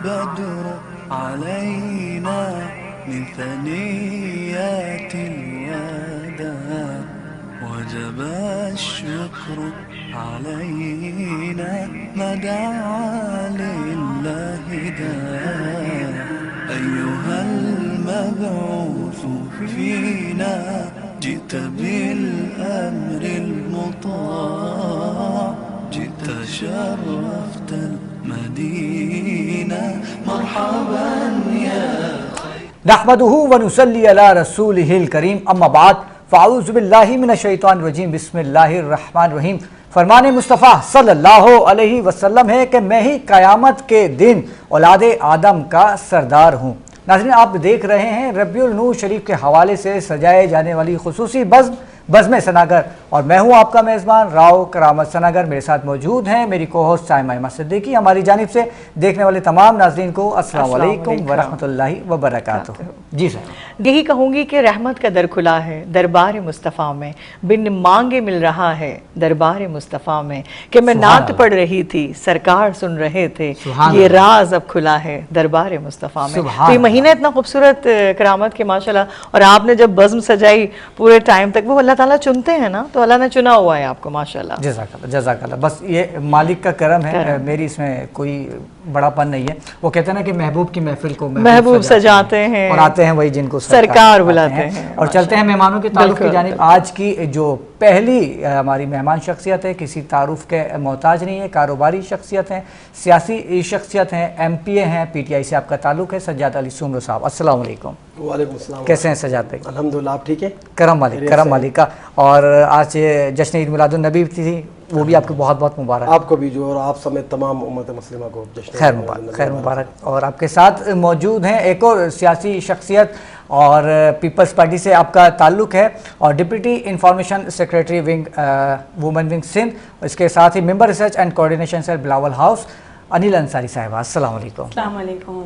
البدر علينا من ثنيات الوداع وجب الشكر علينا ما دعا لله داع أيها المبعوث فينا جئت بالأمر المطاع جئت شرفت المدينة مرحبا يا نحمده ونصلي على رسوله الكريم اما بعد فاعوذ باللہ من الشیطان الرجیم بسم اللہ الرحمن الرحیم۔ فرمان مصطفیٰ صلی اللہ علیہ وسلم ہے کہ میں ہی قیامت کے دن اولاد آدم کا سردار ہوں۔ ناظرین، آپ دیکھ رہے ہیں ربیع النور شریف کے حوالے سے سجائے جانے والی خصوصی بزم ثناگر، اور میں ہوں آپ کا میزبان راؤ کرامت ثناگر۔ میرے ساتھ موجود ہیں میری کو ہوسٹ سائمہ ایمہ صدیقی۔ ہماری جانب سے دیکھنے والے تمام ناظرین کو السلام علیکم ورحمۃ اللہ وبرکاتہ۔ جی سر، یہی کہوں گی کہ رحمت کا در کھلا ہے دربار مصطفیٰ میں، بن مانگے مل رہا ہے دربار مصطفیٰ میں، کہ میں نعت پڑھ رہی تھی سرکار سن رہے تھے، یہ راز اب کھلا ہے دربار مصطفیٰ میں۔ تو یہ مہینہ اتنا خوبصورت کرامت کے ماشاءاللہ، اور آپ نے جب بزم سجائی پورے ٹائم تک، وہ اللہ تعالیٰ چنتے ہیں نا، تو اللہ نے چنا ہوا ہے آپ کو ماشاءاللہ۔ جزاک اللہ جزاک اللہ۔ بس یہ مالک کا کرم ہے، میری اس میں کوئی بڑا پن نہیں ہے۔ وہ کہتے ہیں نا کہ محبوب کی محفل کو محبوب سجاتے ہیں اور آتے ہیں وہی جن کو سرکار بلاتے ہیں۔ اور چلتے ہیں مہمانوں کے تعارف کی جانب۔ آج کی جو پہلی ہماری مہمان شخصیت ہے کسی تعارف کے محتاج نہیں ہے، کاروباری شخصیت ہیں، سیاسی شخصیت ہیں، ایم پی اے ہیں، پی ٹی آئی سے آپ کا تعلق ہے، سجاد علی سومرو صاحب۔ السلام علیکم۔ وعلیکم السلام۔ کیسے ہیں سجاد بھائی؟ الحمدللہ، آپ ٹھیک ہیں؟ کرم مالک کا۔ اور آج جشن عید میلاد النبی تھی، وہ بھی آپ کو بہت بہت مبارک۔ آپ کو بھی جو، اور آپ سمیت تمام امت مسلمہ کو خیر مبارک۔ اور آپ کے ساتھ موجود ہیں ایک اور سیاسی شخصیت، اور پیپلز پارٹی سے آپ کا تعلق ہے، اور deputy information secretary women wing Sindh, اس کے ساتھ ہی member research and coordination cell Bilawal house, Anil Ansari صاحبہ۔ السلام علیکم۔ السلام علیکم۔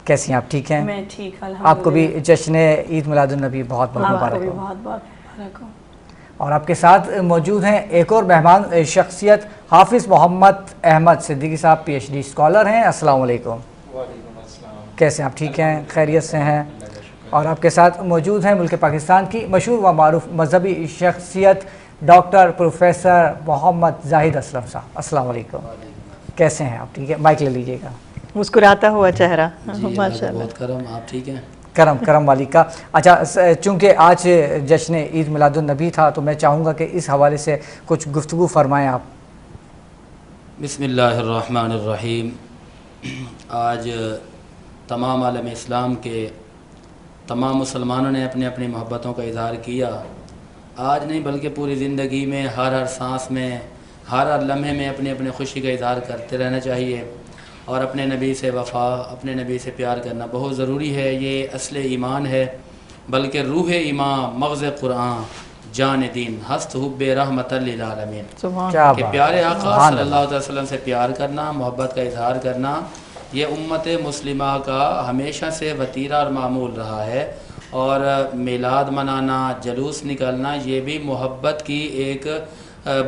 کیسی ہیں آپ؟ ٹھیک ہیں؟ میں ٹھیک، الحمدللہ۔ آپ کو بھی جشن عید میلاد النبی بہت بہت مبارک ہو۔ بہت بہت مبارک ہو۔ اور آپ کے ساتھ موجود ہیں ایک اور مہمان شخصیت، حافظ محمد احمد صدیقی صاحب، پی ایچ ڈی اسکالر ہیں۔ السلام علیکم۔ وعلیکم السلام۔ کیسے ہیں آپ؟ ٹھیک ہیں، خیریت سے ہیں؟ اور آپ کے ساتھ موجود ہیں ملک پاکستان کی مشہور و معروف مذہبی شخصیت ڈاکٹر پروفیسر محمد زاہد اسلم صاحب۔ السلام علیکم۔ کیسے ہیں آپ؟ ٹھیک ہے، مائک لے لیجیے گا۔ مسکراتا ہوا چہرہ ماشاءاللہ، بہت کرم، آپ ٹھیک ہیں؟ کرم مالک کا۔ اچھا، چونکہ آج جشن عید میلاد النبی تھا تو میں چاہوں گا کہ اس حوالے سے کچھ گفتگو فرمائیں آپ۔ بسم اللہ الرحمن الرحیم۔ آج تمام عالم اسلام کے تمام مسلمانوں نے اپنی اپنی محبتوں کا اظہار کیا۔ آج نہیں بلکہ پوری زندگی میں ہر سانس میں ہر لمحے میں اپنی اپنی خوشی کا اظہار کرتے رہنا چاہیے، اور اپنے نبی سے وفا، اپنے نبی سے پیار کرنا بہت ضروری ہے۔ یہ اصل ایمان ہے، بلکہ روح ایمان، مغز قرآن، جان دین، ہست حب رحمت للعالمین، کہ پیارے آقا صلی اللہ علیہ وسلم سے پیار کرنا، محبت کا اظہار کرنا، یہ امت مسلمہ کا ہمیشہ سے وتیرہ اور معمول رہا ہے۔ اور میلاد منانا، جلوس نکالنا، یہ بھی محبت کی ایک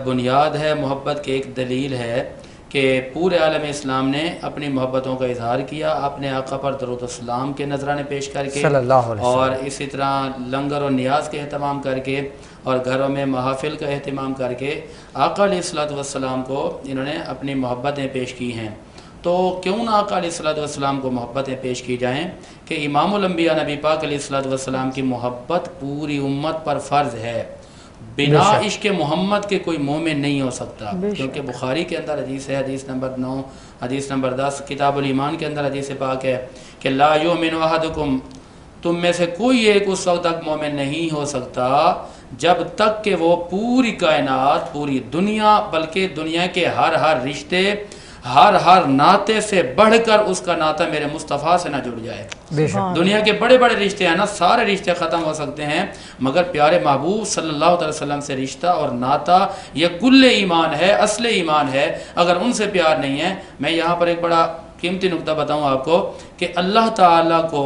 بنیاد ہے، محبت کی ایک دلیل ہے کہ پورے عالم اسلام نے اپنی محبتوں کا اظہار کیا، اپنے آقا پر درود و سلام کے نذرانے پیش کر کے، اور اسی طرح لنگر و نیاز کے اہتمام کر کے، اور گھروں میں محافل کا اہتمام کر کے آقا علیہ الصلوۃ والسلام کو انہوں نے اپنی محبتیں پیش کی ہیں۔ تو کیوں نہ آقا علیہ الصلوۃ والسلام کو محبتیں پیش کی جائیں کہ امام الانبیاء نبی پاک علیہ الصلوۃ والسلام کی محبت پوری امت پر فرض ہے۔ بنا عشق محمد کے کوئی مومن نہیں ہو سکتا، کیونکہ بخاری کے اندر حدیث ہے، حدیث نمبر 9، حدیث نمبر 10، کتاب الایمان کے اندر حدیث پاک ہے کہ لا یؤمن احدکم، تم میں سے کوئی ایک اس وقت تک مومن نہیں ہو سکتا جب تک کہ وہ پوری کائنات، پوری دنیا، بلکہ دنیا کے ہر رشتے، ہر ناطے سے بڑھ کر اس کا ناطہ میرے مصطفیٰ سے نہ جڑ جائے۔ دنیا کے بڑے بڑے رشتے ہیں نا، سارے رشتے ختم ہو سکتے ہیں، مگر پیارے محبوب صلی اللہ علیہ وسلم سے رشتہ اور ناطہ یہ کل ایمان ہے، اصل ایمان ہے۔ اگر ان سے پیار نہیں ہے، میں یہاں پر ایک بڑا قیمتی نکتہ بتاؤں آپ کو کہ اللہ تعالیٰ کو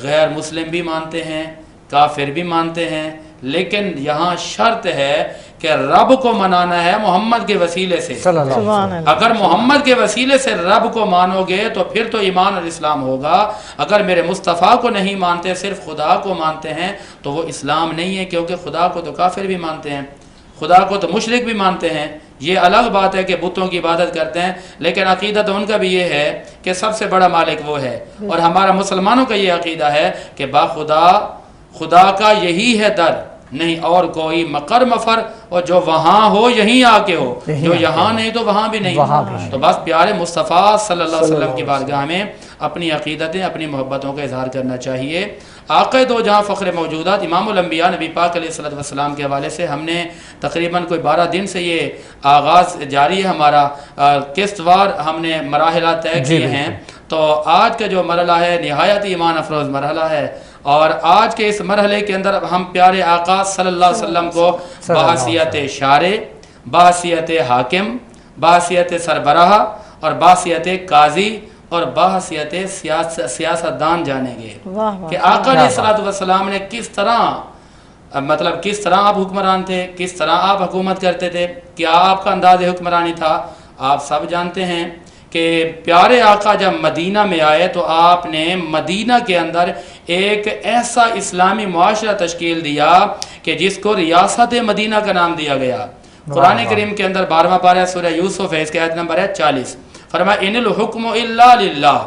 غیر مسلم بھی مانتے ہیں، کافر بھی مانتے ہیں، لیکن یہاں شرط ہے کہ رب کو منانا ہے محمد کے وسیلے سے. صلی اللہ علیہ وسلم. سبحان اللہ. اگر محمد کے وسیلے سے رب کو مانو گے تو پھر تو ایمان اور اسلام ہوگا. اگر میرے مصطفیٰ کو نہیں مانتے صرف خدا کو مانتے ہیں تو وہ اسلام نہیں ہے, کیونکہ خدا کو تو کافر بھی مانتے ہیں, خدا کو تو مشرک بھی مانتے ہیں. یہ الگ بات ہے کہ بتوں کی عبادت کرتے ہیں, لیکن عقیدہ تو ان کا بھی یہ ہے کہ سب سے بڑا مالک وہ ہے. اور ہمارا مسلمانوں کا یہ عقیدہ ہے کہ خدا کا یہی ہے در, نہیں اور کوئی مقر مفر, اور جو وہاں ہو یہیں آ کے ہو, جو یہاں نہیں تو وہاں بھی نہیں. تو بس پیارے مصطفیٰ صلی اللہ علیہ وسلم کی بارگاہ میں اپنی عقیدتیں, اپنی محبتوں کا اظہار کرنا چاہیے. آقا دو جہاں فخر موجودات امام الانبیاء نبی پاک علیہ الصلوۃ والسلام کے حوالے سے ہم نے تقریباً کوئی 12 دن سے یہ آغاز جاری ہے ہمارا, قسط وار ہم نے مراحل طے کیے ہیں. تو آج کا جو مرحلہ ہے نہایت ایمان افروز مرحلہ ہے, اور آج کے اس مرحلے کے اندر ہم پیارے آقا صلی اللہ علیہ وسلم کو بحیثیت شارع, بحیثیت حاکم, بحیثیت سربراہ اور بحیثیت قاضی اور بحیثیت سیاستدان جانیں گے کہ آقا علیہ الصلوۃ والسلام نے کس طرح آپ حکمران تھے, کس طرح آپ حکومت کرتے تھے, کیا آپ کا انداز حکمرانی تھا. آپ سب جانتے ہیں کہ پیارے آقا جب مدینہ میں آئے تو آپ نے مدینہ کے اندر ایک ایسا اسلامی معاشرہ تشکیل دیا کہ جس کو ریاست مدینہ کا نام دیا گیا. قرآن کریم کے اندر 12واں پارہ سورہ یوسف ہے, اس کی آیت نمبر ہے 40. فرمایا ان الحکم الا للہ,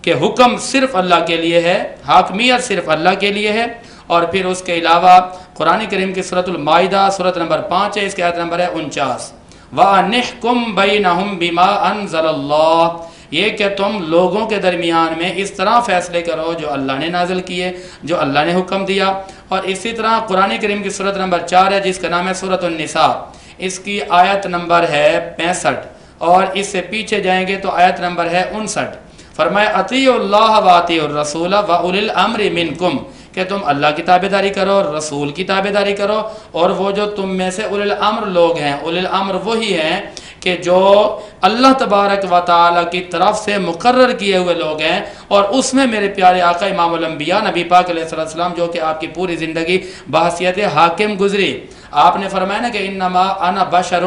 کہ حکم صرف اللہ کے لیے ہے, حاکمیت صرف اللہ کے لیے ہے. اور پھر اس کے علاوہ قرآن کریم کی سورۃ المائدہ سورۃ نمبر 5 ہے, اس کی آیت نمبر ہے 49. وَأَنِحْكُمْ بَيْنَهُمْ بِمَا أَنزَلَ اللَّهُ, یہ کہ تم لوگوں کے درمیان میں اس طرح فیصلے کرو جو اللہ نے نازل کیے, جو اللہ نے حکم دیا. اور اسی طرح قرآن کریم کی سورۃ نمبر 4 ہے جس کا نام ہے سورۃ النساء, اس کی آیت نمبر ہے 65, اور اس سے پیچھے جائیں گے تو آیت نمبر ہے 59. فرمایا اطیعوا اللہ واطیعوا الرسول واولی الامر منکم, کہ تم اللہ کی تابعداری کرو, رسول کی تابعداری کرو, اور وہ جو تم میں سے اولی الامر لوگ ہیں, اولی الامر وہی ہیں کہ جو اللہ تبارک و تعالی کی طرف سے مقرر کیے ہوئے لوگ ہیں. اور اس میں میرے پیارے آقا امام الانبیاء نبی پاک علیہ السلام جو کہ آپ کی پوری زندگی بحیثیت حاکم گزری. آپ نے فرمایا نا کہ انما انا بشر,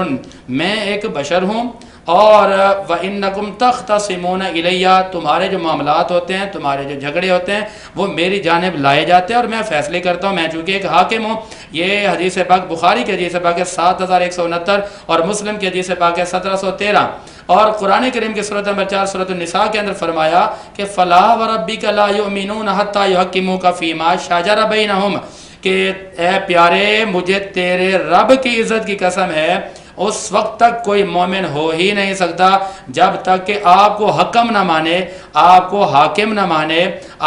میں ایک بشر ہوں, اور وَإِنَّكُمْ تَخْتَصِمُونَ إِلَيَّ, تمہارے جو معاملات ہوتے ہیں, تمہارے جو جھگڑے ہوتے ہیں وہ میری جانب لائے جاتے ہیں اور میں فیصلے کرتا ہوں. میں چونکہ ایک حاکم ہوں. یہ حدیث پاک بخاری کی حدیث پاک ہے 7169, اور مسلم کی حدیث پاک ہے 1713. اور قرآن کریم کی سورۃ نمبر 4 سورۃ النساء کے اندر فرمایا کہ فَلَا وَرَبِّكَ لَا يُؤْمِنُونَ حَتَّى يُحَكِّمُوكَ فِي مَا شَجَرَ بَيْنَهُمْ, کہ اے پیارے مجھے تیرے رب کی عزت کی قسم ہے, اس وقت تک کوئی مومن ہو ہی نہیں سکتا جب تک کہ آپ کو حکم نہ مانے, آپ کو حاکم نہ مانے,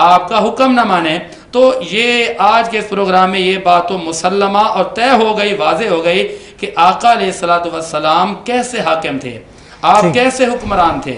آپ کا حکم نہ مانے. تو یہ آج کے اس پروگرام میں یہ بات تو مسلمہ اور طے ہو گئی, واضح ہو گئی کہ آقا علیہ الصلوۃ والسلام کیسے حاکم تھے, آپ کیسے حکمران تھے,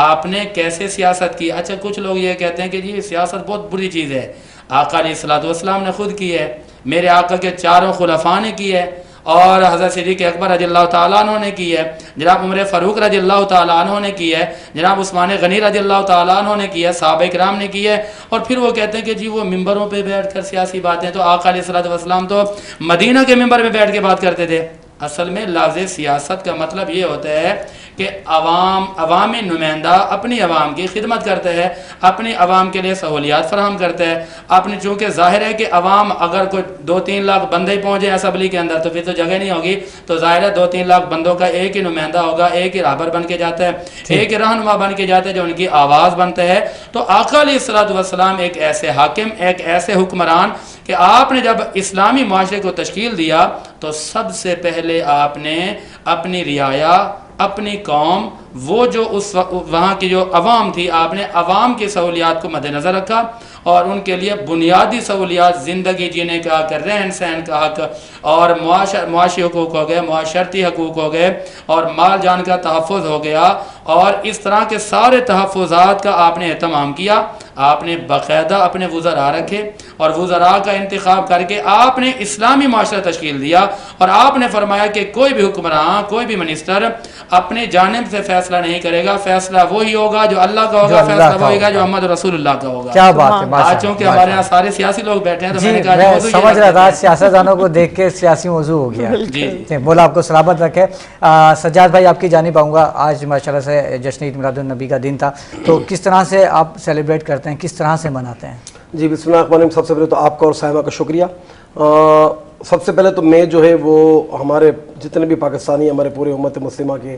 آپ نے کیسے سیاست کی. اچھا کچھ لوگ یہ کہتے ہیں کہ جی سیاست بہت بری چیز ہے. آقا علیہ الصلوۃ والسلام نے خود کی ہے, میرے آقا کے چاروں خلفاء نے کی ہے, اور حضرت صدیق اکبر رضی اللہ تعالیٰ عنہ نے کی ہے, جناب عمر فاروق رضی اللہ تعالیٰ عنہ نے کی ہے, جناب عثمان غنی رضی اللہ تعالیٰ عنہ نے کی ہے, صحابہ کرام نے کی ہے. اور پھر وہ کہتے ہیں کہ جی وہ ممبروں پہ بیٹھ کر سیاسی باتیں, تو آقا علیہ الصلوۃ والسلام تو مدینہ کے ممبر میں بیٹھ کے بات کرتے تھے. اصل میں لفظ سیاست کا مطلب یہ ہوتا ہے کہ عوامی نمائندہ اپنی عوام کی خدمت کرتے ہیں, اپنی عوام کے لیے سہولیات فراہم کرتے ہیں. اپنی چونکہ ظاہر ہے کہ عوام اگر کوئی 2-3 لاکھ بندے پہنچے اسمبلی کے اندر تو پھر تو جگہ نہیں ہوگی, تو ظاہر ہے 2-3 لاکھ بندوں کا ایک ہی نمائندہ ہوگا, ایک ہی رہبر بن کے جاتا ہے, ایک ہی رہنما بن کے جاتا ہے جو ان کی آواز بنتا ہے. تو آقا علیہ الصلوۃ والسلام ایک ایسے حاکم, ایک ایسے حکمران کہ آپ نے جب اسلامی معاشرے کو تشکیل دیا تو سب سے پہلے آپ نے اپنی رعایا, اپنی قوم, وہ جو اس وہاں کی جو عوام تھی, آپ نے عوام کی سہولیات کو مد نظر رکھا, اور ان کے لیے بنیادی سہولیات, زندگی جینے کا حق, رہن سہن کا حق, اور معاشی حقوق ہو گئے, معاشرتی حقوق ہو گئے, اور مال جان کا تحفظ ہو گیا, اور اس طرح کے سارے تحفظات کا آپ نے اہتمام کیا. آپ نے باقاعدہ اپنے وزراء رکھے, اور وزراء کا انتخاب کر کے آپ نے اسلامی معاشرہ تشکیل دیا. اور آپ نے فرمایا کہ کوئی بھی حکمراں, کوئی بھی منسٹر اپنی جانب سے فیصلہ فیصلہ نہیں کرے گا، فیصلہ وہی ہوگا جو اللہ کا ہوگا، جو اللہ فیصلہ کا وہی ہوگا جو ہوگا۔ محمد رسول اللہ کا ہوگا۔ کیا بات ہے، آج چونکہ ہمارے یہاں سارے سیاسی لوگ بیٹھے ہیں تو جی میں نے کہا میں موضوع یہ سمجھ رہا رکھتے تھا ہیں۔ سیاستدانوں کو دیکھ کے سیاسی موضوع ہو گیا۔ جی جی مولا آپ کو سلامت رکھے۔ سجاد بھائی آپ کی جانب آؤں گا، آج ماشاءاللہ سے جشن عید میلاد النبی کا دن تھا، تو کس طرح سے آپ سیلیبریٹ کرتے ہیں، کس طرح سے مناتے ہیں؟ جی بسم اللہ الرحمن الرحیم، سب سے پہلے تو آپ کا اور سائمہ کا شکریہ۔ سب سے پہلے تو میں جو ہے وہ ہمارے جتنے بھی پاکستانی ہمارے پورے امت مسلمہ کے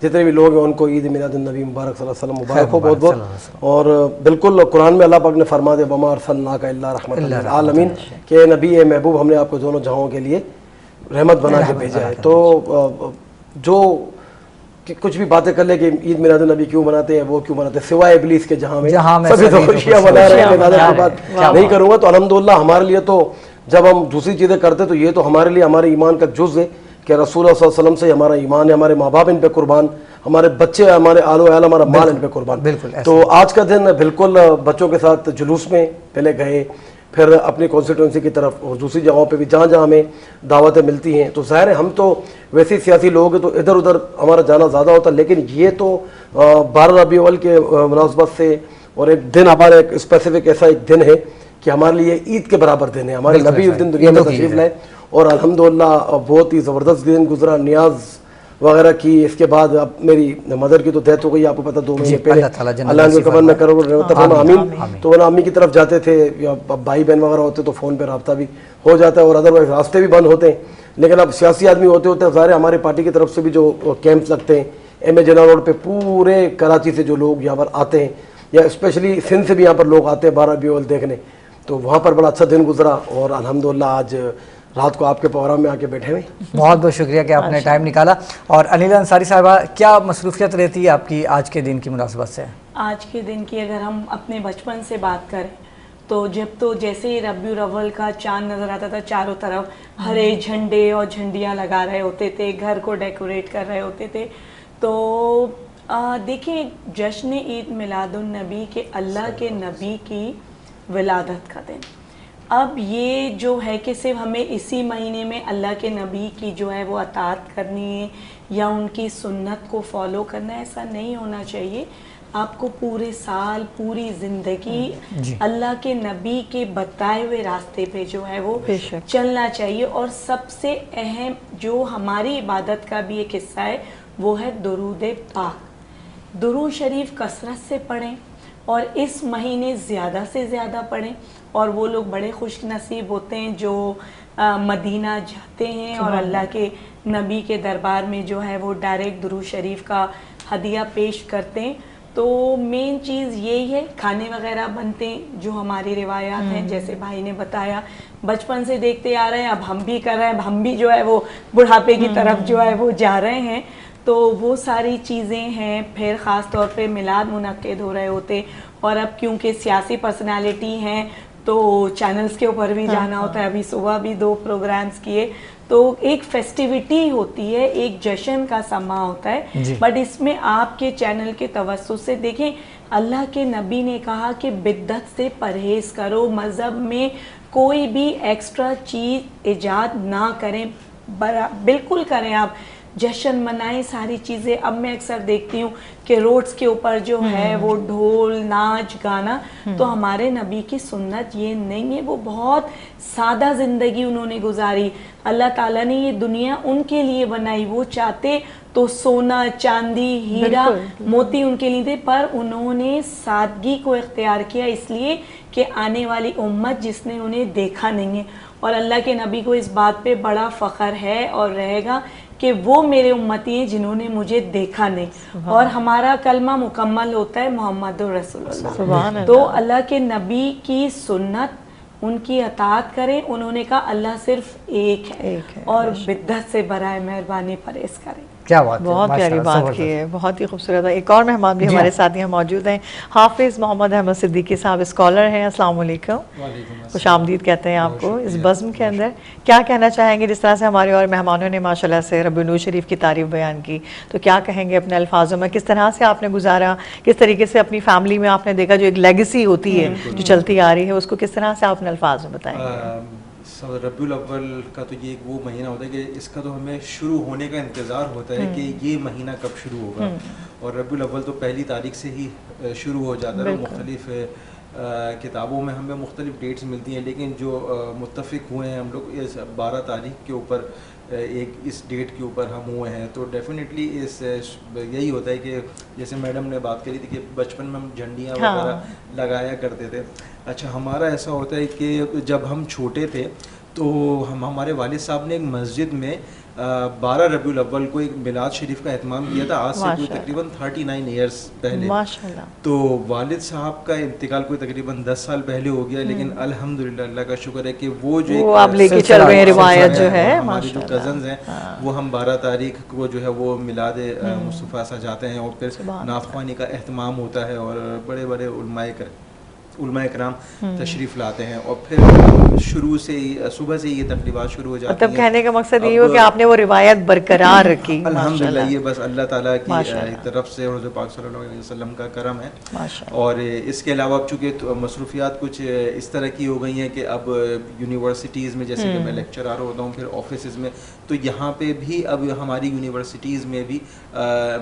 جتنے بھی لوگ ہیں ان کو عید میلاد النبی مبارک صلی اللہ علیہ وسلم مبارک ہو بہت بہت۔ اور بالکل قرآن میں اللہ پاک نے فرما دیا وما ارسلناک الا رحمۃ للعالمین، کہ نبی اے محبوب ہم نے آپ کو دونوں جہانوں کے لیے رحمت بنا کے بھیجا ہے۔ تو جو کہ کچھ بھی باتیں کر لے کہ عید میلاد النبی کیوں مناتے ہیں وہ کیوں مناتے ہیں، سوائے ابلیس کے جہاں میں سبھی تو خوشیاں منا رہے ہیں، میں بات نہیں کروں گا۔ تو الحمدللہ ہمارے لیے تو جب ہم دوسری چیزیں کرتے تو یہ تو ہمارے لیے ہمارے ایمان کا جز ہے کہ رسول اللہ صلی اللہ علیہ وسلم سے ہمارا ایمان ہے، ہمارے ماں باپ ان پہ قربان، ہمارے بچے ہمارے آل و عیال ہمارا مال ان پہ قربان۔ تو آج کا دن بالکل بچوں کے ساتھ جلوس میں پہلے گئے، پھر اپنی کانسٹیٹوئنسی کی طرف اور دوسری جگہوں پہ بھی جہاں جہاں ہمیں دعوتیں ملتی ہیں۔ تو ظاہر ہے ہم تو ویسے سیاسی لوگ ہیں تو ادھر ادھر ہمارا جانا زیادہ ہوتا ہے، لیکن یہ تو 12 ربیع الاول کے مناسبت سے اور ایک دن ہمارا ایک اسپیسیفک ایسا ایک دن ہے کہ ہمارے لیے عید کے برابر دن ہے۔ ہمارے نبی اس دن دنیا میں تشریف لائے اور الحمدللہ بہت ہی زبردست دن گزرا، نیاز وغیرہ کی۔ اس کے بعد اب میری مدر کی تو ڈیتھ ہو گئی، آپ کو پتہ 2 مہینے پہلے، اللہ ان کو قبر میں کرو رحمت فرما آمین۔ تو وہ امی کی طرف جاتے تھے یا بھائی بہن وغیرہ ہوتے تو فون پہ رابطہ بھی ہو جاتا ہے اور ادروائز راستے بھی بند ہوتے ہیں۔ لیکن اب سیاسی آدمی ہوتے ہوتے ظاہر ہمارے پارٹی کی طرف سے بھی جو کیمپس لگتے ہیں ایم اے جنرل روڈ پہ، پورے کراچی سے جو لوگ یہاں پر آتے ہیں یا اسپیشلی سندھ سے بھی یہاں پر لوگ آتے ہیں 12 ربیع الاول دیکھنے، تو وہاں پر بڑا اچھا دن گزرا اور الحمدللہ آج رات کو آپ کے پروگرام میں آ کے بیٹھے ہوئے۔ بہت بہت شکریہ کہ آپ نے ٹائم نکالا۔ اور انیلا انصاری صاحبہ کیا مصروفیت رہتی ہے آپ کی آج کے دن کی مناسبت سے؟ آج کے دن کی اگر ہم اپنے بچپن سے بات کریں تو جب تو جیسے ہی ربیع الاول کا چاند نظر آتا تھا چاروں طرف ہرے جھنڈے اور جھنڈیاں لگا رہے ہوتے تھے، گھر کو ڈیکوریٹ کر رہے ہوتے تھے۔ تو دیکھیں جشن عید میلاد النبی کہ اللہ کے نبی کی ولادت کا دن، اب یہ جو ہے کہ صرف ہمیں اسی مہینے میں اللہ کے نبی کی جو ہے وہ اطاعت کرنی ہے یا ان کی سنت کو فالو کرنا ہے، ایسا نہیں ہونا چاہیے۔ آپ کو پورے سال پوری زندگی اللہ کے نبی کے بتائے ہوئے راستے پہ جو ہے وہ چلنا چاہیے۔ اور سب سے اہم جو ہماری عبادت کا بھی ایک حصہ ہے وہ ہے درود پاک، درود شریف کثرت سے پڑھیں اور اس مہینے زیادہ سے زیادہ پڑھیں۔ اور وہ لوگ بڑے خوش نصیب ہوتے ہیں جو مدینہ جاتے ہیں اور اللہ کے نبی کے دربار میں جو ہے وہ ڈائریکٹ درود شریف کا ہدیہ پیش کرتے ہیں۔ تو مین چیز یہی ہے، کھانے وغیرہ بنتے ہیں جو ہماری روایات ہیں، جیسے بھائی نے بتایا بچپن سے دیکھتے آ رہے ہیں، اب ہم بھی کر رہے ہیں، ہم بھی جو ہے وہ بڑھاپے کی طرف جو ہے وہ جا رہے ہیں۔ تو وہ ساری چیزیں ہیں۔ پھر خاص طور پہ میلاد منعقد ہو رہے ہوتے، اور اب کیونکہ سیاسی پرسنالٹی ہیں تو چینلز کے اوپر بھی جانا ہوتا ہے، ابھی صبح بھی 2 پروگرامز کیے، تو ایک فیسٹیوٹی ہوتی ہے، ایک جشن کا سما ہوتا ہے۔ بٹ اس میں آپ کے چینل کے توسط سے دیکھیں اللہ کے نبی نے کہا کہ بدعت سے پرہیز کرو، مذہب میں کوئی بھی ایکسٹرا چیز ایجاد نہ کریں، بالکل کریں آپ جشن منائیں ساری چیزیں۔ اب میں اکثر دیکھتی ہوں کہ روڈز کے اوپر جو ہے وہ ڈھول ناچ گانا، تو ہمارے نبی کی سنت یہ نہیں ہے، وہ بہت سادہ زندگی انہوں نے گزاری۔ اللہ تعالیٰ نے یہ دنیا ان کے لیے بنائی، وہ چاہتے تو سونا چاندی ہیرا موتی ان کے لیے تھے، پر انہوں نے سادگی کو اختیار کیا اس لیے کہ آنے والی امت جس نے انہیں دیکھا نہیں ہے، اور اللہ کے نبی کو اس بات پہ بڑا فخر ہے اور رہے گا کہ وہ میرے امتی ہیں جنہوں نے مجھے دیکھا نہیں۔ اور ہمارا کلمہ مکمل ہوتا ہے محمد رسول اللہ۔ تو اللہ کے نبی کی سنت ان کی اطاعت کریں، انہوں نے کہا اللہ صرف ایک ہے اور بدعت سے برائے مہربانی پرہیز کریں۔ کیا بات ہے، بہت پیاری بات کی ہے، بہت ہی خوبصورت ہے۔ ایک اور مہمان بھی ہمارے ساتھ یہاں موجود ہیں، حافظ محمد احمد صدیقی صاحب اسکالر ہیں۔ السلام علیکم، خوش آمدید کہتے ہیں آپ کو اس بزم کے اندر۔ کیا کہنا چاہیں گے؟ جس طرح سے ہمارے اور مہمانوں نے ماشاءاللہ سے ربیع الاول شریف کی تعریف بیان کی، تو کیا کہیں گے اپنے الفاظوں میں؟ کس طرح سے آپ نے گزارا، کس طریقے سے اپنی فیملی میں آپ نے دیکھا جو ایک لیگیسی ہوتی ہے جو چلتی آ رہی ہے، اس کو کس طرح سے آپ نے الفاظ میں بتائیں گے؟ ربیع الاول کا تو یہ وہ مہینہ ہوتا ہے کہ اس کا تو ہمیں شروع ہونے کا انتظار ہوتا ہے کہ یہ مہینہ کب شروع ہوگا. اور ربیع الاول تو پہلی تاریخ سے ہی شروع ہو جاتا ہے. مختلف کتابوں میں ہمیں مختلف ڈیٹس ملتی ہیں, لیکن جو متفق ہوئے ہیں ہم لوگ اس 12 تاریخ کے اوپر, ایک اس ڈیٹ کے اوپر ہم ہوئے ہیں. تو ڈیفینیٹلی اس یہی ہوتا ہے کہ جیسے میڈم نے بات کری تھی کہ بچپن میں ہم جھنڈیاں وغیرہ لگایا کرتے تھے. اچھا, ہمارا ایسا ہوتا ہے کہ جب ہم چھوٹے تھے تو ہمارے والد صاحب نے ایک مسجد میں 12 ربیع الاول کو ایک میلاد شریف کا اہتمام کیا تھا, آج سے کوئی تقریباً 39 ایئرس پہلے. تو والد صاحب کا انتقال کوئی تقریباً 10 سال پہلے ہو گیا, لیکن الحمدللہ اللہ کا شکر ہے کہ وہ جو آپ لے کے چل رہے ہیں روایت جو ہے. ہمارے جو کزنز ہیں وہ ہم 12 تاریخ کو جو ہے وہ میلاد مصطفیٰ سجاتے ہیں, اور پھر نعت خوانی کا اہتمام ہوتا ہے, اور بڑے بڑے علماء کرام تشریف لاتے ہیں, اور پھر شروع سے ہی صبح سے یہ تقریبات شروع ہو جاتی ہیں. مطلب کہنے کا مقصد یہ ہو کہ آپ نے وہ روایت برقرار رکھی. الحمدللہ یہ بس اللہ تعالیٰ کی طرف سے حضور پاک صلی اللہ علیہ وسلم کا کرم ہے. اور اس کے علاوہ اب چونکہ مصروفیات کچھ اس طرح کی ہو گئی ہیں کہ اب یونیورسٹیز میں جیسے کہ میں لیکچرار ہوتا ہوں, پھر آفیسز میں, تو یہاں پہ بھی اب ہماری یونیورسٹیز میں بھی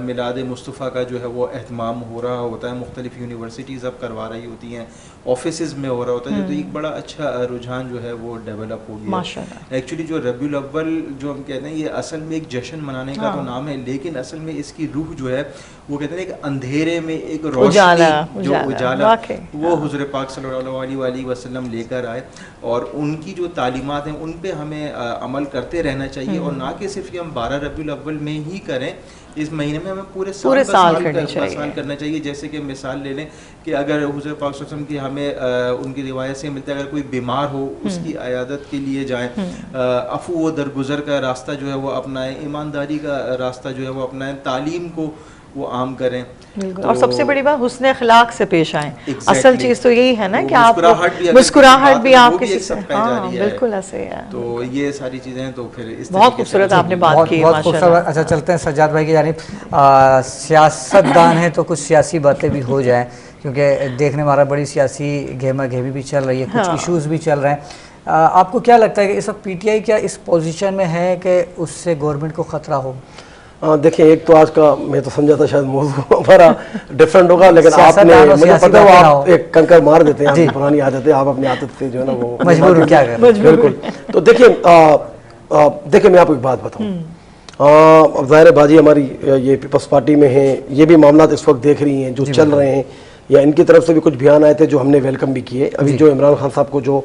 میلاد مصطفیٰ کا جو ہے وہ اہتمام ہو رہا ہوتا ہے. مختلف یونیورسٹیز اب کروا رہی ہوتی ہیں, آفیسز میں ہو رہا ہوتا ہے, تو ایک بڑا اچھا رجحان جو ہے وہ ڈیولپ ہو گیا. ایکچولی جو ربیع الاول جو ہم کہتے ہیں یہ اصل میں ایک جشن منانے کا تو نام ہے, لیکن اصل میں اس کی روح جو ہے وہ کہتے ہیں ایک اندھیرے میں ایک روشنی, جو اجالا وہ حضور پاک صلی اللہ علیہ وسلم لے کر آئے, اور ان کی جو تعلیمات ہیں ان پہ ہمیں عمل کرتے رہنا چاہیے, اور نہ کہ صرف یہ ہم 12 ربیع الاول میں ہی کریں, اس مہینے میں ہمیں پورے سال کرنا چاہیے. جیسے کہ مثال لے لیں کہ اگر حضور پاک صلی اللہ علیہ وسلم کی ہمیں ان کی روایت سے ملتا ہے اگر کوئی بیمار ہو اس کی عیادت کے لیے جائیں, عفو و درگزر کا راستہ جو ہے وہ اپنائیں, ایمانداری کا راستہ جو ہے وہ اپنائیں, تعلیم کو وہ عام کریں, اور سب سے بڑی بات حسن اخلاق سے پیش آئیں. اصل چیز تو یہی ہے نا کہ آپ مسکراہٹ بھی آپ کسی سے, بالکل ایسے ہے. تو یہ ساری چیزیں ہیں. تو پھر بہت خوبصورت آپ نے بات کی. اچھا چلتے ہیں سجاد بھائی کی جانب. سیاست دان ہیں تو کچھ سیاسی باتیں بھی ہو جائیں, کیونکہ دیکھنے میں ہمارا بڑی سیاسی گہما گہمی بھی چل رہی ہے, کچھ ایشوز بھی چل رہے ہیں. آپ کو کیا لگتا ہے کہ اس وقت پی ٹی آئی کیا اس پوزیشن میں ہے کہ اس سے گورنمنٹ کو خطرہ ہو؟ دیکھیں, ایک تو آج کا میں تو سمجھا تھا شاید موضوع ہمارا ڈفرینٹ ہوگا, لیکن آپ نے مجھے پتا ہے آپ ایک کنکر مار دیتے ہیں, پرانی عادت ہے, آپ اپنی عادت سے جو ہے نا وہ مجبور کیا کریں. بالکل. تو دیکھیں میں آپ کو ایک بات بتاؤں, اب ظاہر باجی ہماری یہ پیپلز پارٹی میں ہیں, یہ بھی معاملات اس وقت دیکھ رہی ہیں جو چل رہے ہیں, یا ان کی طرف سے بھی کچھ بیان آئے تھے جو ہم نے ویلکم بھی کیے. ابھی جو عمران خان صاحب کو جو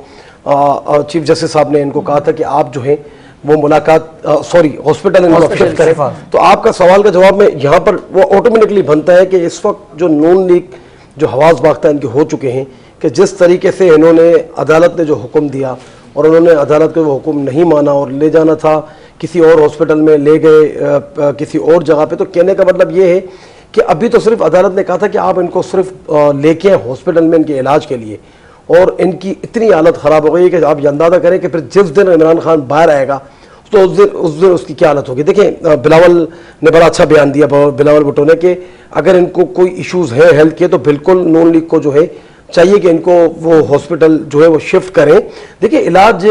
چیف جسٹس صاحب نے ان کو کہا تھا کہ آپ جو ہیں وہ ملاقات ہاسپٹل شفٹ کریں, تو آپ کا سوال کا جواب میں یہاں پر وہ آٹومیٹکلی بنتا ہے کہ اس وقت جو نون لیگ جو حواس باختہ ان کے ہو چکے ہیں کہ جس طریقے سے انہوں نے عدالت نے جو حکم دیا اور انہوں نے عدالت کا وہ حکم نہیں مانا اور لے جانا تھا کسی اور ہاسپٹل میں, لے گئے کسی اور جگہ پہ. تو کہنے کا مطلب یہ ہے کہ ابھی تو صرف عدالت نے کہا تھا کہ آپ ان کو صرف لے کے ہاسپٹل میں ان کے علاج کے لیے, اور ان کی اتنی حالت خراب ہو گئی ہے کہ آپ یہ اندازہ کریں کہ پھر جس دن عمران خان باہر آئے گا تو اس دن اس کی کیا حالت ہوگی. دیکھیں, بلاول نے بڑا اچھا بیان دیا, بلاول بھٹو نے, کہ اگر ان کو کوئی ایشوز ہیں ہیلتھ کے تو بالکل نون لیگ کو جو ہے چاہیے کہ ان کو وہ ہاسپٹل جو ہے وہ شفٹ کریں. دیکھیں, علاج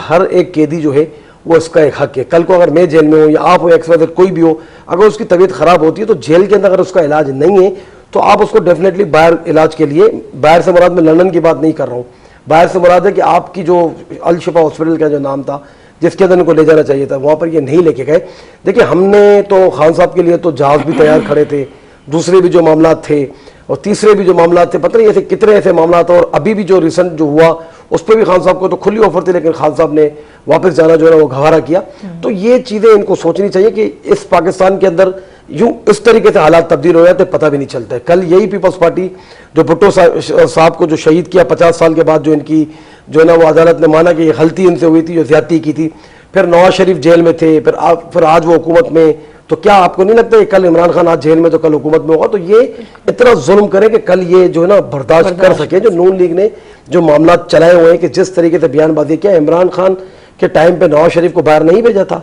ہر ایک قیدی جو ہے وہ اس کا ایک حق ہے. کل کو اگر میں جیل میں ہوں یا آپ ہو, ایکس کوئی بھی ہو, اگر اس کی طبیعت خراب ہوتی ہے تو جیل کے اندر اگر اس کا علاج نہیں ہے تو آپ اس کو ڈیفینیٹلی باہر علاج کے لیے, باہر سے مراد میں لندن کی بات نہیں کر رہا ہوں, باہر سے مراد ہے کہ آپ کی جو الشفا ہاسپٹل کا جو نام تھا جس کے اندر ان کو لے جانا چاہیے تھا, وہاں پر یہ نہیں لے کے گئے. دیکھیں, ہم نے تو خان صاحب کے لیے تو جہاز بھی تیار کھڑے تھے, دوسرے بھی جو معاملات تھے اور تیسرے بھی جو معاملات تھے, پتہ نہیں ایسے کتنے ایسے معاملات, اور ابھی بھی جو ریسنٹ جو ہوا اس پہ بھی خان صاحب کو تو کھلی آفر تھی, لیکن خان صاحب نے واپس جانا جو ہے وہ گوارا کیا. تو یہ چیزیں ان کو سوچنی چاہیے کہ اس پاکستان کے اندر یوں اس طریقے سے حالات تبدیل ہو جاتے پتہ بھی نہیں چلتا ہے. کل یہی پیپلز پارٹی جو بھٹو صاحب کو جو شہید کیا 50 سال کے بعد, جو ان کی جو ہے نا وہ عدالت نے مانا کہ یہ غلطی ان سے ہوئی تھی, جو زیادتی کی تھی, پھر نواز شریف جیل میں تھے, پھر آج وہ حکومت میں, تو کیا آپ کو نہیں لگتا کہ کل عمران خان آج جیل میں تو کل حکومت میں ہوگا؟ تو یہ اتنا ظلم کریں کہ کل یہ جو ہے نا برداشت کر سکے. جو نون لیگ نے جو معاملات چلائے ہوئے ہیں کہ جس طریقے سے بیان بازی کیا, عمران خان کے ٹائم پہ نواز شریف کو باہر نہیں بھیجا تھا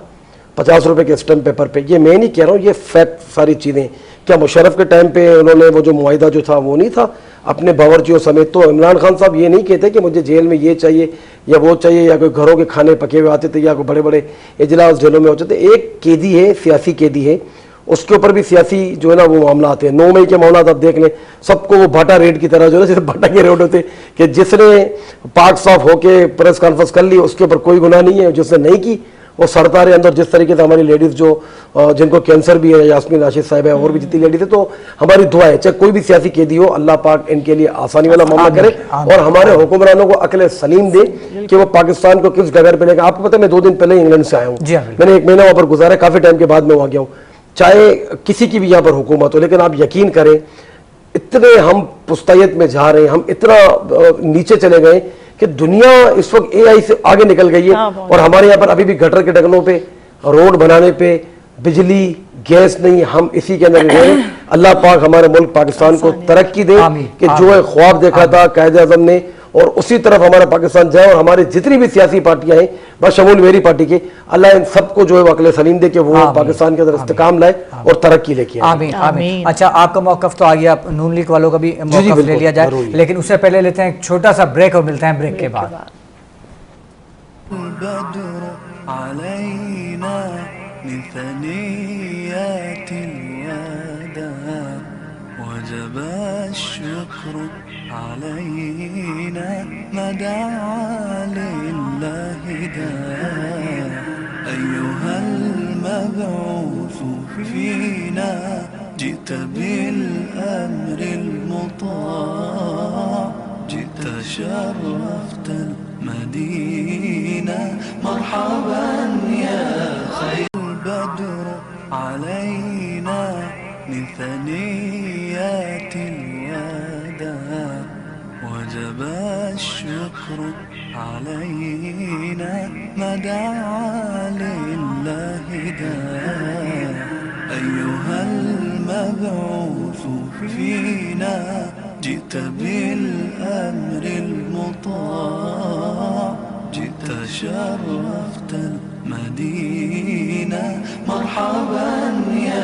50 روپے کے اسٹمپ پیپر پہ. یہ میں نہیں کہہ رہا ہوں, یہ فیکٹ ساری چیزیں. کیا مشرف کے ٹائم پہ انہوں نے وہ جو معاہدہ جو تھا وہ نہیں تھا؟ اپنے باورچیوں سمیت. تو عمران خان صاحب یہ نہیں کہتے کہ مجھے جیل میں یہ چاہیے یا وہ چاہیے, یا کوئی گھروں کے کھانے پکے ہوئے آتے تھے, یا کوئی بڑے بڑے اجلاس جیلوں میں ہوتے تھے. ایک قیدی ہے, سیاسی قیدی ہے, اس کے اوپر بھی سیاسی جو ہے نا وہ معاملات ہیں. 9 مئی کے معاملات آپ دیکھ لیں, سب کو وہ بھاٹا ریٹ کی طرح جو ہے نا, جیسے بھاٹا کے ریٹ ہوتے کہ جس نے پاک صاف ہو کے پریس کانفرنس کر لی اس کے اوپر کوئی گناہ نہیں ہے, جس نے نہیں کی وہ سڑتا رہے اندر. جس طریقے سے ہماری لیڈیز جو جن کو کینسر بھی ہے, یاسمین راشد صاحب ہے, اور بھی جتنی لیڈیز ہے, تو ہماری دعا ہے چاہے کوئی بھی سیاسی قیدی ہو, اللہ پاک ان کے لیے آسانی والا معاملہ کرے اور ہمارے حکمرانوں کو عقل سلیم دے کہ وہ پاکستان کو کس ڈگر پہ لے گا. آپ کو پتہ ہے میں 2 دن پہلے انگلینڈ سے آیا ہوں, میں نے 1 مہینہ وہاں پر گزارا, کافی ٹائم کے بعد میں وہاں گیا ہوں. چاہے کسی کی بھی یہاں پر حکومت ہو, لیکن آپ یقین کریں اتنے ہم پستیت میں جا رہے ہیں, ہم اتنا نیچے چلے گئے کہ دنیا اس وقت اے آئی سے آگے نکل گئی ہے. اور ہمارے یہاں پر ابھی بھی گٹر کے ڈگنوں پہ, روڈ بنانے پہ بجلی گیس نہیں, ہم اسی کے اندر رہے. اللہ پاک ہمارے ملک پاکستان کو ترقی دے کہ جو ہے خواب دیکھا تھا قائد اعظم نے, اور اسی طرف ہمارا پاکستان جائے. اور ہماری جتنی بھی سیاسی پارٹیاں ہیں بشمول میری پارٹی کے, اللہ ان سب کو جو ہے عقل سلیم دے کہ وہ پاکستان کے اندر استحکام لائے اور ترقی لے کے آئے. آمین آمین. اچھا, آپ کا موقف تو آ گیا, نون لیگ والوں کا بھی موقف لے لیا جائے, لیکن اس سے پہلے لیتے ہیں ایک چھوٹا سا بریک اور ملتے ہیں بریک کے بعد. البدر علينا من ثنيات الوداع وجب الشكر علينا ما دعا لله داع أيها المبعوث فينا جئت بالأمر المطاع جئت شرفت المدينة مرحبا يا خير البدر علينا من ثنيات الوداع وجب الشكر علينا ما دعا لله داع أيها المبعوث فينا جئت بالأمر المطاع جئت شرفت المدينة مرحبا يا.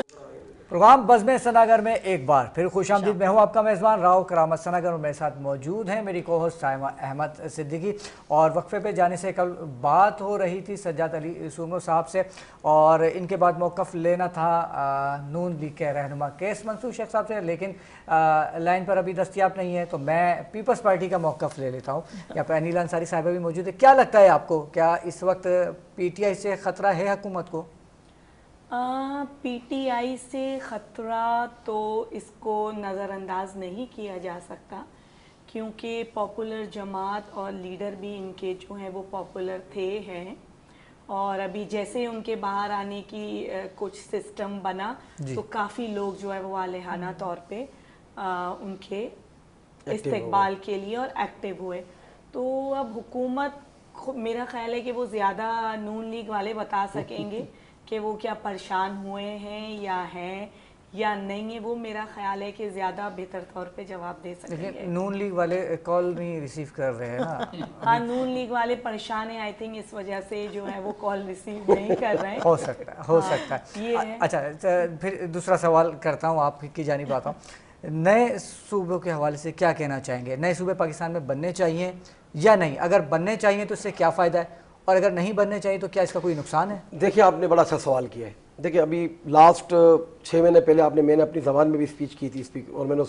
پروگرام بزم سناگر میں ایک بار پھر خوش آمدید. میں ہوں آپ کا میزبان راؤ کرامت سناگر, اور میرے ساتھ موجود ہیں میری کو ہوسٹ سائمہ احمد صدیقی. اور وقفے پہ جانے سے کل بات ہو رہی تھی سجاد علی سومرو صاحب سے, اور ان کے بعد موقف لینا تھا نون لیگ کے رہنما کیس منصور شیخ صاحب سے, لیکن لائن پر ابھی دستیاب نہیں ہے, تو میں پیپلز پارٹی کا موقف لے لیتا ہوں. یہاں پہ انیل انصاری صاحبہ بھی موجود ہے. کیا لگتا ہے آپ کو, کیا اس وقت پی ٹی آئی سے خطرہ ہے حکومت کو؟ پی ٹی آئی سے خطرہ تو اس کو نظر انداز نہیں کیا جا سکتا, کیونکہ پاپولر جماعت اور لیڈر بھی ان کے جو ہیں وہ پاپولر تھے ہیں, اور ابھی جیسے ان کے باہر آنے کی کچھ سسٹم بنا تو کافی لوگ جو ہے وہ والہانہ طور پہ ان کے استقبال کے لیے اور ایکٹیو ہوئے. تو اب حکومت, میرا خیال ہے کہ وہ زیادہ نون لیگ والے بتا سکیں گے کہ وہ کیا پریشان ہوئے ہیں یا ہیں یا نہیں ہے, وہ میرا خیال ہے کہ زیادہ بہتر طور پہ جواب دے سکیں گے. نون لیگ والے کال نہیں ریسیو کر رہے ہیں نا. ہاں, نون لیگ والے پریشان ہیں, آئی تھنک اس وجہ سے جو ہے وہ کال ریسیو نہیں کر رہے ہیں. ہو سکتا ہے. اچھا, پھر دوسرا سوال کرتا ہوں, آپ کی جانب آتا ہوں. نئے صوبوں کے حوالے سے کیا کہنا چاہیں گے؟ نئے صوبے پاکستان میں بننے چاہیے یا نہیں؟ اگر بننے چاہیے تو اس سے کیا فائدہ ہے, اور اگر نہیں بننے چاہیے تو کیا اس کا کوئی نقصان ہے؟ دیکھیں, آپ نے بڑا اچھا سوال کیا ہے. دیکھیں, ابھی لاسٹ 6 مہینے پہلے میں نے اپنی زبان میں بھی اسپیچ کی تھی, اور میں نے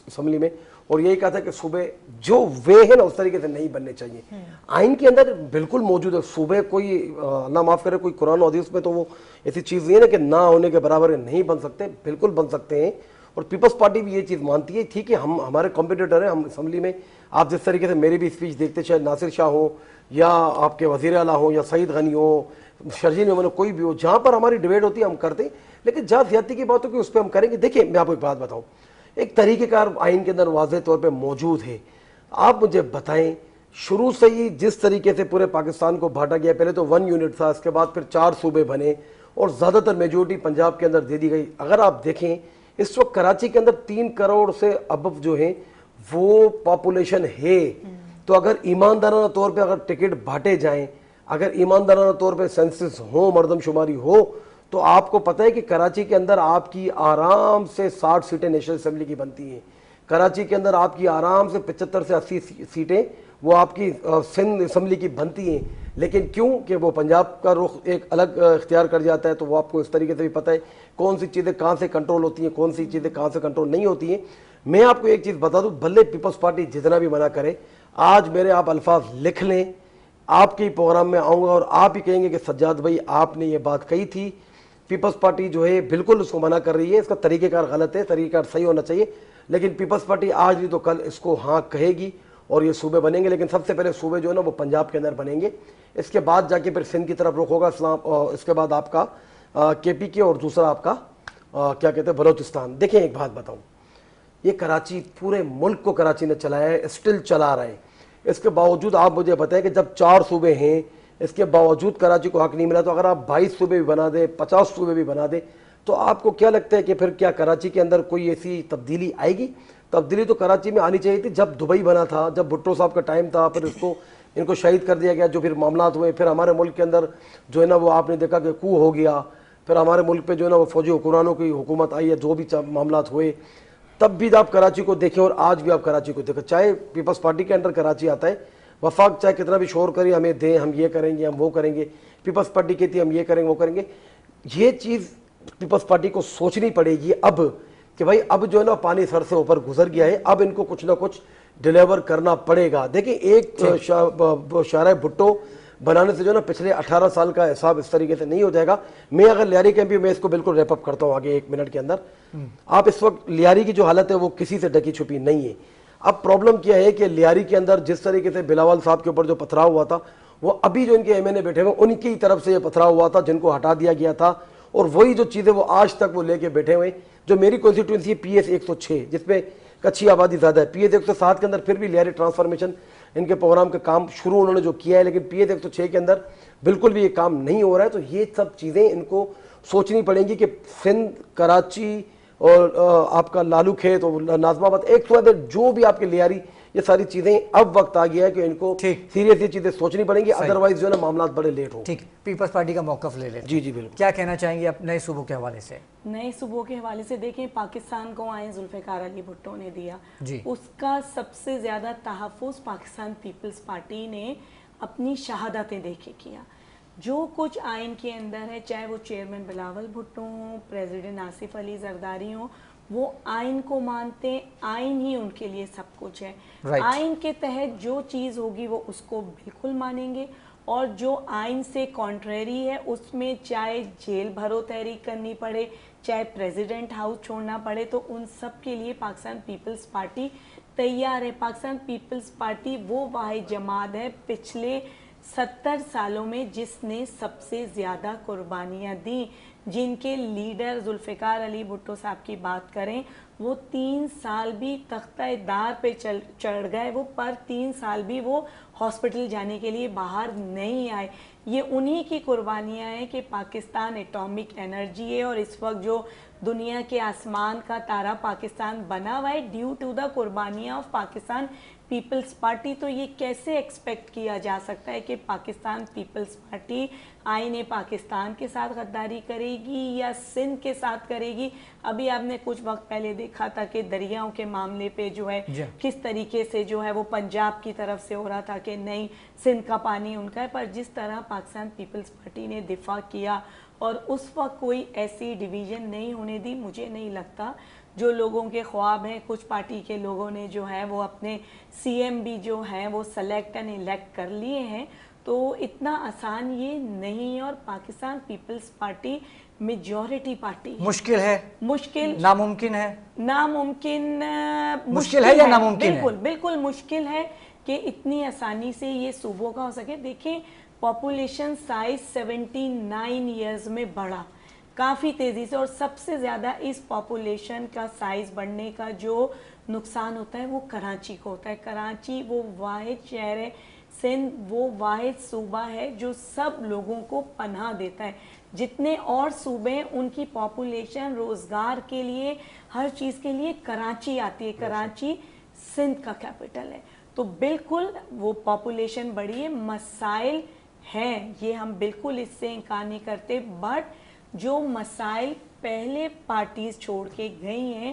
اسمبلی میں, اور یہی کہا تھا کہ صوبے جو وے ہے نا اس طریقے سے نہیں بننے چاہیے. آئین کے اندر بالکل موجود ہے صوبے, کوئی اللہ معاف کرے کوئی قرآن و حدیث میں تو وہ ایسی چیز نہیں ہے نا کہ نہ ہونے کے برابر نہیں بن سکتے, بالکل بن سکتے ہیں. اور پیپلز پارٹی بھی یہ چیز مانتی ہے. ٹھیک ہے, ہم ہمارے کمپیٹیٹر ہیں, ہم اسمبلی میں آپ جس طریقے سے میری بھی اسپیچ دیکھتے, چاہے ناصر شاہ ہوں یا آپ کے وزیر اعلیٰ ہوں یا سعید غنی ہوں, شرجین میں کوئی بھی ہو, جہاں پر ہماری ڈیبیٹ ہوتی ہے ہم کرتے ہیں, لیکن جہاں زیادتی کی بات ہو کہ اس پہ ہم کریں گے. دیکھیں, میں آپ کو ایک بات بتاؤں, ایک طریقہ کار آئین کے اندر واضح طور پہ موجود ہے. آپ مجھے بتائیں, شروع سے ہی جس طریقے سے پورے پاکستان کو بانٹا گیا, پہلے تو 1 یونٹ تھا, اس کے بعد پھر 4 صوبے بنے, اور زیادہ تر میجورٹی پنجاب کے اندر دے دی گئی. اگر آپ دیکھیں اس وقت کراچی کے اندر 3 کروڑ سے ابو جو ہیں وہ پاپولیشن ہے. تو اگر ایماندارانہ طور پہ اگر ٹکٹ بانٹے جائیں, اگر ایماندارانہ طور پہ سینسس ہو, مردم شماری ہو, تو آپ کو پتہ ہے کہ کراچی کے اندر آپ کی آرام سے 60 سیٹیں نیشنل اسمبلی کی بنتی ہیں. کراچی کے اندر آپ کی آرام سے 75 سے 80 سیٹیں وہ آپ کی سندھ اسمبلی کی بنتی ہیں، لیکن کیوں کہ وہ پنجاب کا رخ ایک الگ اختیار کر جاتا ہے، تو وہ آپ کو اس طریقے سے بھی پتہ ہے کون سی چیزیں کہاں سے کنٹرول ہوتی ہیں، کون سی چیزیں کہاں سے کنٹرول نہیں ہوتی ہیں۔ میں آپ کو ایک چیز بتا دوں، بھلے پیپلز پارٹی جتنا بھی منع کرے، آج میرے آپ الفاظ لکھ لیں، آپ کے پروگرام میں آؤں گا اور آپ ہی کہیں گے کہ سجاد بھائی آپ نے یہ بات کہی تھی، پیپلز پارٹی جو ہے بالکل اس کو منع کر رہی ہے، اس کا طریقہ کار غلط ہے، طریقہ کار صحیح ہونا چاہیے، لیکن پیپلز پارٹی آج نہیں تو کل اس کو ہاں کہے گی اور یہ صوبے بنیں گے، لیکن سب سے پہلے صوبے جو ہے نا وہ پنجاب کے اندر بنیں گے، اس کے بعد جا کے پھر سندھ کی طرف رخ ہوگا اسلام، اس کے بعد آپ کا کے پی کے، اور دوسرا آپ کا کیا کہتے ہیں بلوچستان۔ دیکھیں ایک بات بتاؤں، یہ کراچی پورے ملک کو کراچی نے چلایا ہے، اسٹل چلا رہا ہے، اس کے باوجود آپ مجھے بتائیں کہ جب 4 صوبے ہیں اس کے باوجود کراچی کو حق نہیں ملا، تو اگر آپ 22 صوبے بھی بنا دیں، 50 صوبے بھی بنا دیں، تو آپ کو کیا لگتا ہے کہ پھر کیا کراچی کے اندر کوئی ایسی تبدیلی آئے گی؟ تبدیلی تو کراچی میں آنی چاہیے تھی جب دبئی بنا تھا، جب بھٹو صاحب کا ٹائم تھا، پھر ان کو شہید کر دیا گیا، جو پھر معاملات ہوئے، پھر ہمارے ملک کے اندر جو ہے نا وہ آپ نے دیکھا کہ کو ہو گیا، پھر ہمارے ملک پہ جو ہے نا وہ فوجی حکمرانوں کی حکومت آئی ہے، جو بھی معاملات ہوئے، تب بھی آپ کراچی کو دیکھیں اور آج بھی آپ کراچی کو دیکھیں، چاہے پیپلز پارٹی کے انڈر کراچی آتا ہے، وفاق چاہے کتنا بھی شور کرے ہمیں دیں، ہم یہ کریں گے، ہم وہ کریں گے، پیپلز پارٹی کہتی ہے ہم یہ کریں گے وہ کریں گے، یہ چیز پیپلز پارٹی کو سوچنی پڑے گی اب کہ بھائی اب جو ہے نا پانی سر سے اوپر گزر گیا ہے، اب ان کو کچھ نہ کچھ ڈیلیور کرنا پڑے گا۔ دیکھیں ایک شارع بھٹو بنانے سے جو ہے نا پچھلے 18 سال کا حساب اس طریقے سے نہیں ہو جائے گا۔ میں اگر لیاری کیمپ میں اس کو بالکل ریپ اپ کرتا ہوں آگے 1 منٹ کے اندر، آپ اس وقت لیاری کی جو حالت ہے وہ کسی سے ڈکی چھپی نہیں ہے۔ اب پرابلم کیا ہے کہ لیاری کے اندر جس طریقے سے بلاول صاحب کے اوپر جو پتھراؤ ہوا تھا، وہ ابھی جو ان کے ایم این اے بیٹھے ہوئے ان کی طرف سے یہ پتھراؤ ہوا تھا جن کو ہٹا دیا گیا تھا، اور وہی جو چیزیں وہ آج تک وہ لے کے بیٹھے ہوئے، جو میری کانسٹیٹوئنسی ہے پی ایس 106 جس میں کچھی آبادی زیادہ ہے، پی ایس 107 کے اندر پھر بھی لیاری ٹرانسفارمیشن ان کے پروگرام کا کام شروع انہوں نے جو کیا ہے، لیکن پی ایس 106 کے اندر بالکل بھی یہ کام نہیں ہو رہا ہے۔ تو یہ سب چیزیں ان کو سوچنی پڑیں گی کہ سندھ، کراچی اور آپ کا لالو کھیت اور ناظم آباد، ایک صورت جو بھی آپ کے لیاری، یہ ساری چیزیں اب وقت آ گیا ہے کہ ان کو سیریس یہ چیزیں سوچنی پڑیں گی، ادروائز جو ہے نا معاملات بڑے لیٹ ہوں۔ ٹھیک، پیپلز پارٹی کا موقف لے لیتے ہیں۔ جی جی بالکل، کیا کہنا چاہیں گے آپ نئے صوبوں کے حوالے سے؟ نئے صوبوں کے حوالے سے دیکھیں، پاکستان کو آئیں ذوالفقار علی بھٹو نے دیا، اس کا سب سے زیادہ تحفظ پاکستان پیپلز پارٹی نے اپنی شہادتیں دے کے کیا۔ جو کچھ آئین کے اندر ہے، چاہے وہ چیئرمین بلاول بھٹو ہوں، پریزیڈنٹ آصف علی زرداری ہوں، وہ آئین کو مانتے ہیں، آئین ہی ان کے لیے سب کچھ ہے۔ آئین کے تحت جو چیز ہوگی وہ اس کو بالکل مانیں گے، اور جو آئین سے کانٹریری ہے اس میں چاہے جیل بھرو تحریک کرنی پڑے، چاہے پریزیڈنٹ ہاؤس چھوڑنا پڑے، تو ان سب کے لیے پاکستان پیپلز پارٹی تیار ہے۔ پاکستان پیپلز پارٹی وہ واحد جماعت ہے پچھلے 70 سالوں میں جس نے سب سے زیادہ قربانیاں دیں، جن کے لیڈر ذوالفقار علی بھٹو صاحب کی بات کریں، وہ 3 سال بھی تختہ دار پہ چڑھ گئے، وہ پر 3 سال بھی وہ ہاسپٹل جانے کے لیے باہر نہیں آئے۔ یہ انہی کی قربانیاں ہیں کہ پاکستان ایٹامک انرجی ہے، اور اس وقت جو دنیا کے آسمان کا تارا پاکستان بنا ہوا ہے ڈیو ٹو دا قربانیاں آف پاکستان پیپلز پارٹی۔ تو یہ کیسے ایکسپیکٹ کیا جا سکتا ہے کہ پاکستان پیپلز پارٹی آئین پاکستان کے ساتھ غداری کرے گی یا سندھ کے ساتھ کرے گی؟ ابھی آپ نے کچھ وقت پہلے دیکھا تھا کہ دریاؤں کے معاملے پہ جو ہے کس طریقے سے جو ہے وہ پنجاب کی طرف سے ہو رہا تھا کہ نہیں سندھ کا پانی ان کا ہے، پر جس طرح پاکستان پیپلز پارٹی نے دفاع کیا اور اس وقت کوئی ایسی ڈویژن نہیں ہونے دی، مجھے نہیں لگتا جو لوگوں کے خواب ہیں، کچھ پارٹی کے لوگوں نے جو ہے وہ اپنے سی ایم بھی جو ہیں وہ سلیکٹ اینڈ الیکٹ کر لیے ہیں، تو اتنا آسان یہ نہیں ہے۔ اور پاکستان پیپلز پارٹی میجورٹی پارٹی ہے۔ مشکل ہے، مشکل، ناممکن ہے، ناممکن، مشکل ہے یا ناممکن ہے؟ بالکل بالکل مشکل ہے کہ اتنی آسانی سے یہ صوبوں کا ہو سکے۔ دیکھیں پاپولیشن سائز 79 ایئرز میں بڑھا کافی تیزی سے، اور سب سے زیادہ اس پاپولیشن کا سائز بڑھنے کا جو نقصان ہوتا ہے وہ کراچی کو ہوتا ہے۔ کراچی وہ واحد شہر ہے، سندھ وہ واحد صوبہ ہے جو سب لوگوں کو پناہ دیتا ہے۔ جتنے اور صوبے ہیں ان کی پاپولیشن روزگار کے لیے ہر چیز کے لیے کراچی آتی ہے، کراچی سندھ کا کیپٹل ہے، تو بالکل وہ پاپولیشن بڑی ہے، مسائل ہیں، یہ ہم بالکل اس سے انکار نہیں کرتے، بٹ جو مسائل پہلے پارٹیز چھوڑ کے گئی ہیں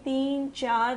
3, 4,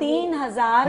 3000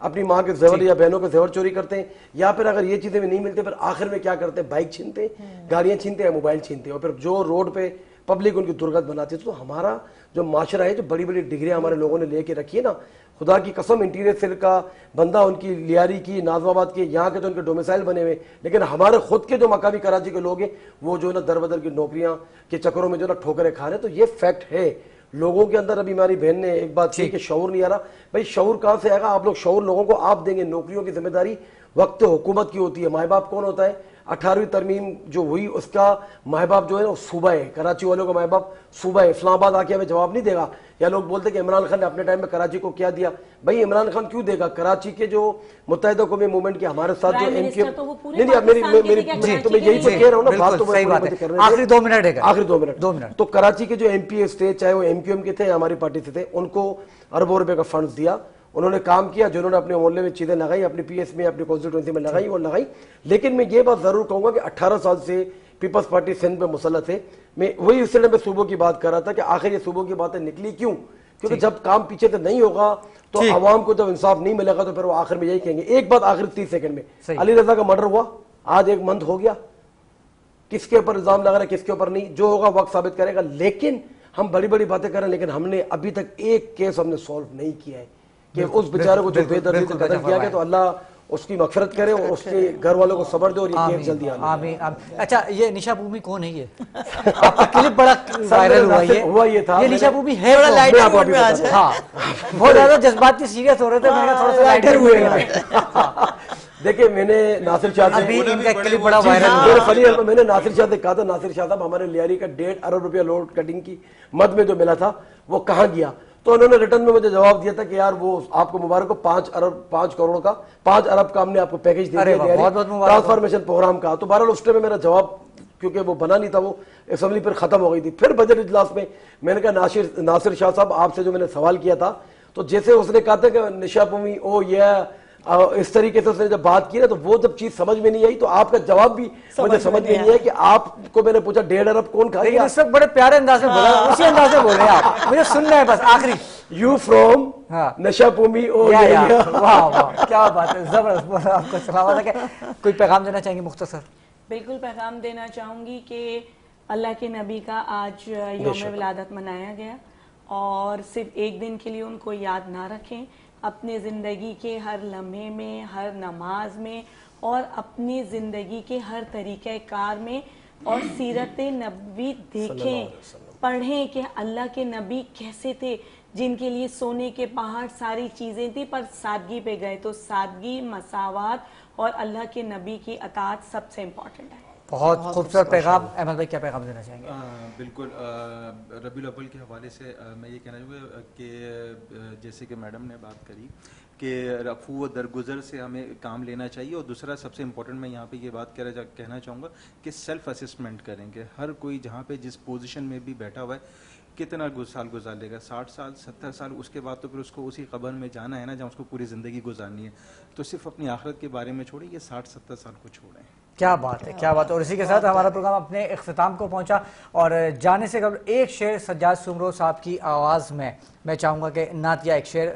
اپنی ماں کے زیور یا بہنوں کے زیور چوری کرتے ہیں, یا پھر اگر یہ چیزیں بھی نہیں ملتی پھر آخر میں کیا کرتے ہیں, بائک چھینتے ہیں, گاڑیاں چھینتے ہیں, موبائل چھینتے ہیں, اور پھر جو روڈ پہ پبلک ان کی درگت بناتی ہے. تو ہمارا جو معاشرہ ہے, جو بڑی بڑی ڈگریاں ہمارے لوگوں نے لے کے رکھی ہے نا, خدا کی قسم انٹیریئر سیل کا بندہ ان کی لیاری کی, نازم آباد کی, یہاں کے تو ان کے ڈومیسائل بنے ہوئے, لیکن ہمارے خود کے جو مقامی کراچی کے لوگ ہیں وہ جو ہے نا در بدر کی نوکریاں کے چکروں میں جو ہے نا ٹھوکریں کھا رہے ہیں. تو یہ فیکٹ ہے لوگوں کے اندر. ابھی ہماری بہن نے ایک بات کی کہ شعور نہیں آ رہا. بھائی شعور کہاں سے آئے گا؟ آپ لوگ شعور لوگوں کو آپ دیں گے. نوکریوں کی ذمہ داری وقت حکومت کی ہوتی ہے. ماں باپ کون ہوتا ہے؟ 18ویں ترمیم جو ہوئی اس کا ماں باپ جو ہے وہ صوبہ ہے, کراچی والوں کا ماں باپ صوبہ ہے. اسلام آباد آ کے ہمیں جواب نہیں دے گا. یا لوگ بولتے ہیں کہ عمران خان نے اپنے ٹائم میں کراچی کو کیا دیا. بھائی عمران خان کیوں دے گا؟ کراچی کے جو متحدہ قومی موومنٹ کے ہمارے ساتھ جو ایم کیو نہیں تو میں یہی تو کہہ رہا ہوں نا, بات تو آخری 2 منٹ ہے, آخری 2 منٹ. تو کراچی کے جو ایم پی تھے, چاہے وہ ایم کیو ایم کے تھے یا ہماری پارٹی سے تھے, ان کو اربوں روپے کا فنڈز دیا. انہوں نے کام کیا, جنہوں نے اپنے محلے میں چیزیں لگائی, اپنی پی ایس میں, اپنی کانسٹیٹوئنسی میں لگائی, وہ لگائی. لیکن میں یہ بات ضرور کہوں گا کہ 18 سال سے پیپلز پارٹی سندھ پہ مسلط ہے. میں وہی اس طرح میں صوبوں کی بات کر رہا تھا کہ آخر یہ صوبوں کی باتیں نکلی کیوں؟ کیونکہ جب کام پیچھے سے نہیں ہوگا تو عوام کو جب انصاف نہیں ملے گا تو پھر وہ آخر میں یہی کہیں گے. ایک بات آخر 30 سیکنڈ میں, علی رضا کا مرڈر ہوا, آج 1 منتھ ہو گیا, کس کے اوپر الزام لگا رہا ہے, کس کے اوپر نہیں, جو ہوگا وقت ثابت کرے گا. لیکن ہم بڑی بڑی باتیں کر رہے ہیں, لیکن ہم نے ابھی تک ایک کیس ہم نے سولو نہیں کیا ہے کہ اس بیچارے کو جو بے دردی سے قتل کیا گیا, تو اللہ اس کی مغفرت کرے اور اس کے گھر والوں کو صبر دے اور یہ کیس جلدی آنے. آمین. اچھا یہ نشا بھومی کون ہے؟ یہ آپ کا کلپ بڑا وائرل ہوا, یہ تھا, یہ نشا بھومی ہے, ہاں بہت زیادہ جذباتی سیریس ہو رہے تھے, میں نے تھوڑا سا لائٹر ہوئے. دیکھیں میں نے ناصر شاہ سے کلپ بڑا وائرل, میں نے ناصر شاہ سے کہا تھا, ناصر شاہ صاحب ہمارے لیاری کا 1.5 ارب روپیہ لوڈ کٹنگ کی مد میں جو ملا تھا وہ کہاں گیا؟ تو انہوں نے ریٹرن میں مجھے جواب دیا تھا کہ یار وہ آپ کو مبارک کو 5 کروڑ کا 5 ارب کا ہم نے آپ کو پیکج دے دیا ٹرانسفارمیشن پروگرام کا. تو بہرحال اس ٹائم میں میرا جواب کیونکہ وہ بنا نہیں تھا, وہ اسمبلی پر ختم ہو گئی تھی. پھر بجٹ اجلاس میں میں نے کہا ناصر شاہ صاحب آپ سے جو میں نے سوال کیا تھا, تو جیسے اس نے کہا تھا کہ نشا بھومی او یہ اس طریقے سے اس نے جب بات کی نا, تو وہ جب چیز سمجھ میں نہیں آئی تو آپ کا جواب بھی مجھے سمجھ میں نہیں آیا کہ آپ کو میں نے پوچھا 1.5 ارب کون کھا گیا. اس وقت بڑے پیارے انداز میں بولا, اسی انداز میں بولے آپ, مجھے سننا ہے بس آخری. یو فرام نشا بھومی او واہ واہ کیا بات ہے, زبردست. آپ کو سلامت ہے. کوئی پیغام دینا چاہیں گے مختصر؟ بالکل پیغام دینا چاہوں گی کہ اللہ کے نبی کا آج یوم ولادت منایا گیا, اور صرف ایک دن کے لیے ان کو یاد نہ رکھیں, اپنے زندگی کے ہر لمحے میں, ہر نماز میں, اور اپنی زندگی کے ہر طریقہ کار میں, اور سیرت نبوی دیکھیں, پڑھیں کہ اللہ کے نبی کیسے تھے, جن کے لیے سونے کے پہاڑ ساری چیزیں تھی پر سادگی پہ گئے. تو سادگی, مساوات اور اللہ کے نبی کی اطاعت سب سے امپورٹنٹ ہے. بہت خوبصورت پیغام. احمد بھائی کیا پیغام دینا چاہیں گے؟ بالکل ربیع الاول کے حوالے سے میں یہ کہنا چاہوں گا کہ جیسے کہ میڈم نے بات کری کہ رفو و درگزر سے ہمیں کام لینا چاہیے, اور دوسرا سب سے امپورٹنٹ میں یہاں پہ یہ بات کہنا چاہوں گا کہ سیلف اسسمنٹ کریں کہ ہر کوئی جہاں پہ جس پوزیشن میں بھی بیٹھا ہوا ہے کتنا سال گزار لے گا, 60 سال 70 سال, اس کے بعد تو پھر اس کو اسی قبر میں جانا ہے نا جہاں اس کو پوری زندگی گزارنی ہے. تو صرف اپنی آخرت کے بارے میں چھوڑیں, یہ 60-70 سال کو چھوڑیں. کیا بات ہے, کیا بات ہے. اور اسی کے ساتھ ہمارا پروگرام اپنے اختتام کو پہنچا, اور جانے سے قبل ایک شعر سجاد سمرو صاحب کی آواز میں چاہوں گا کہ نعتیہ ایک شعر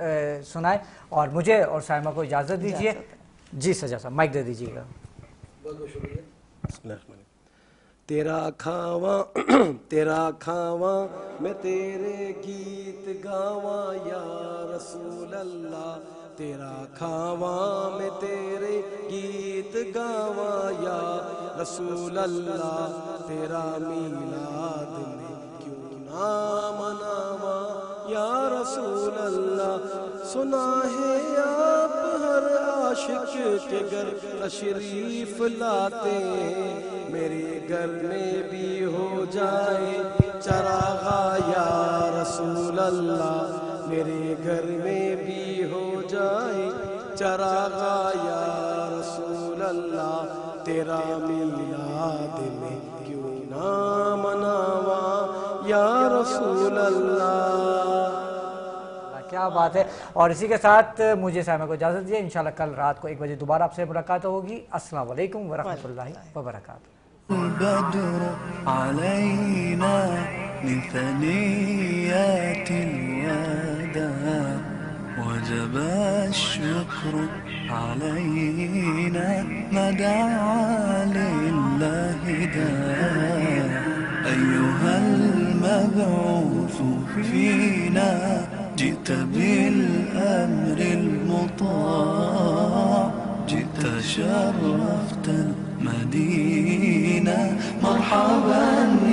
سنائیں, اور مجھے اور سائمہ کو اجازت دیجیے. جی سجاد صاحب مائک دے دیجیے گا. بہت بہت شکریہ. تیرا کھاواں میں تیرے گیت گاواں یا رسول اللہ, تیرا کھاواں میں تیرے گیت گاواں یا رسول اللہ, تیرا میلاد میں کیوں نہ مناواں یا رسول اللہ. سنا ہے آپ ہر عاشق کے گھر تشریف لاتے, میرے گھر میں بھی ہو جائے چراغا یا رسول اللہ, میرے گھر میں بھی ہو جائے چراغا یا رسول اللہ, تیرا میلاد میں کیوں نہ مناواں یا رسول اللہ. کیا بات ہے. اور اسی کے ساتھ مجھے سائمہ کو اجازت دیجیے, انشاءاللہ کل رات کو 1 بجے دوبارہ آپ سے ملاقات ہوگی. السلام علیکم ورحمۃ اللہ وبرکاتہ. البدر علينا من ثنيات الوداع وجب الشكر علينا ما دعا لله داع أيها المبعوث فينا جئت بالأمر المطاع جئت شرفت المدينة مرحبا